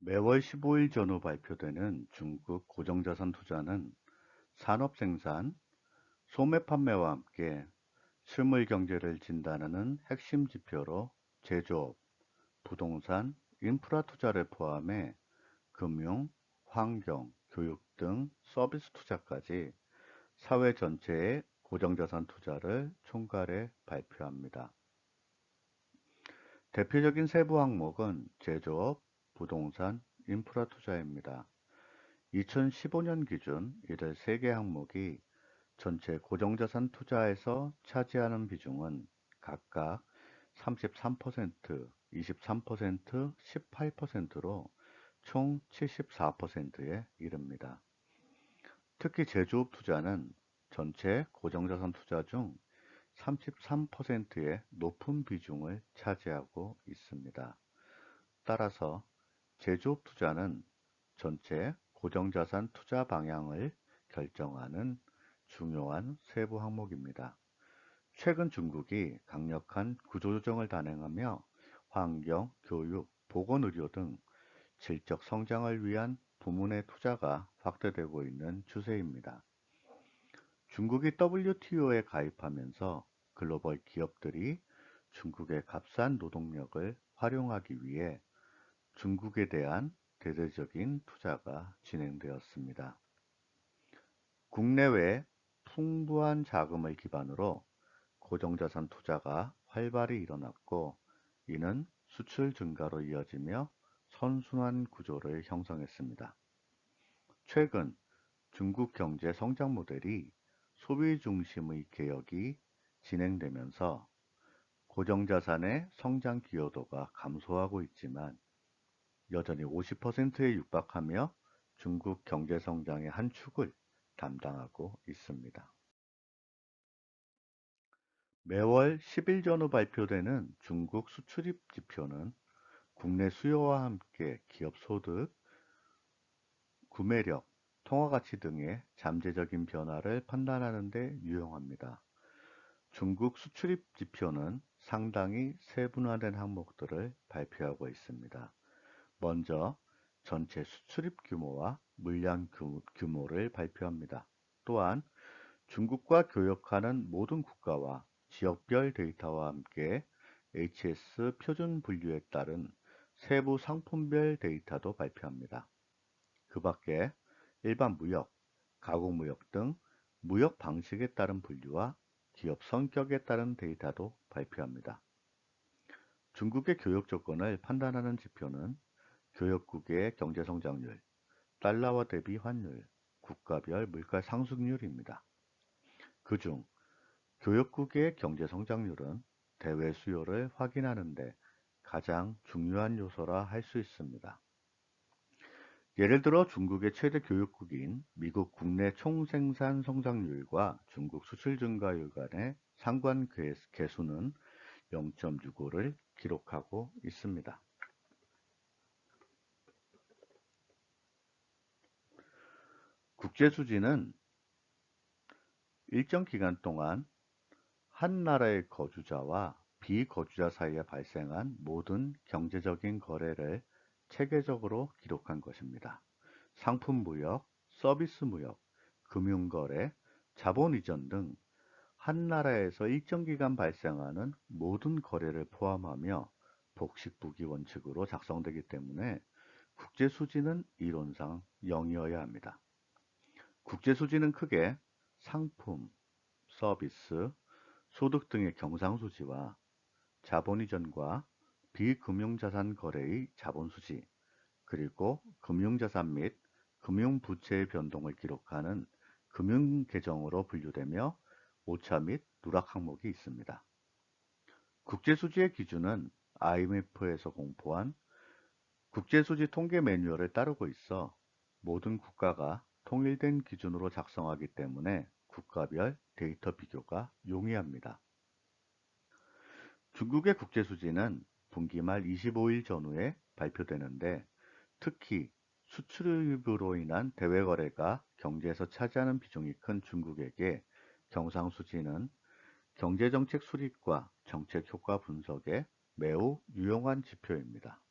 매월 15일 전후 발표되는 중국 고정자산 투자는 산업 생산, 소매 판매와 함께 실물 경제를 진단하는 핵심 지표로 제조업, 부동산, 인프라 투자를 포함해 금융, 환경, 교육 등 서비스 투자까지 사회 전체의 고정자산 투자를 총괄해 발표합니다. 대표적인 세부 항목은 제조업, 부동산, 인프라 투자입니다. 2015년 기준 이들 3개 항목이 전체 고정자산 투자에서 차지하는 비중은 각각 33%, 23%, 18%로 총 74%에 이릅니다. 특히 제조업 투자는 전체 고정자산 투자 중 33%의 높은 비중을 차지하고 있습니다. 따라서 제조업 투자는 전체 고정자산 투자 방향을 결정하는 중요한 세부 항목입니다. 최근 중국이 강력한 구조조정을 단행하며 환경, 교육, 보건의료 등 질적 성장을 위한 부문의 투자가 확대되고 있는 추세입니다. 중국이 WTO에 가입하면서 글로벌 기업들이 중국의 값싼 노동력을 활용하기 위해 중국에 대한 대대적인 투자가 진행되었습니다. 국내외 풍부한 자금을 기반으로 고정자산 투자가 활발히 일어났고, 이는 수출 증가로 이어지며 선순환 구조를 형성했습니다. 최근 중국 경제 성장 모델이 소비 중심의 개혁이 진행되면서 고정자산의 성장 기여도가 감소하고 있지만 여전히 50%에 육박하며 중국 경제 성장의 한 축을 담당하고 있습니다. 매월 10일 전후 발표되는 중국 수출입 지표는 국내 수요와 함께 기업 소득, 구매력, 통화가치 등의 잠재적인 변화를 판단하는 데 유용합니다. 중국 수출입 지표는 상당히 세분화된 항목들을 발표하고 있습니다. 먼저 전체 수출입 규모와 물량 규모를 발표합니다. 또한 중국과 교역하는 모든 국가와 지역별 데이터와 함께 HS 표준 분류에 따른 세부 상품별 데이터도 발표합니다. 그 밖에 일반 무역, 가공무역 등 무역 방식에 따른 분류와 기업 성격에 따른 데이터도 발표합니다. 중국의 교역 조건을 판단하는 지표는 교역국의 경제성장률, 달러화 대비 환율, 국가별 물가 상승률입니다. 그중 교역국의 경제성장률은 대외 수요를 확인하는 데 가장 중요한 요소라 할 수 있습니다. 예를 들어 중국의 최대 교역국인 미국 국내 총생산 성장률과 중국 수출 증가율 간의 상관 계수는 0.65를 기록하고 있습니다. 국제수지는 일정 기간 동안 한 나라의 거주자와 비거주자 사이에 발생한 모든 경제적인 거래를 체계적으로 기록한 것입니다. 상품 무역, 서비스 무역, 금융거래, 자본 이전 등 한 나라에서 일정 기간 발생하는 모든 거래를 포함하며 복식부기 원칙으로 작성되기 때문에 국제수지는 이론상 0이어야 합니다. 국제수지는 크게 상품, 서비스, 소득 등의 경상수지와 자본이전과 비금융자산 거래의 자본수지, 그리고 금융자산 및 금융부채의 변동을 기록하는 금융계정으로 분류되며 오차 및 누락 항목이 있습니다. 국제수지의 기준은 IMF에서 공포한 국제수지 통계 매뉴얼을 따르고 있어 모든 국가가 통일된 기준으로 작성하기 때문에 국가별 데이터 비교가 용이합니다. 중국의 국제수지는 분기 말 25일 전후에 발표되는데, 특히 수출입으로 인한 대외 거래가 경제에서 차지하는 비중이 큰 중국에게 경상수지는 경제정책 수립과 정책 효과 분석에 매우 유용한 지표입니다.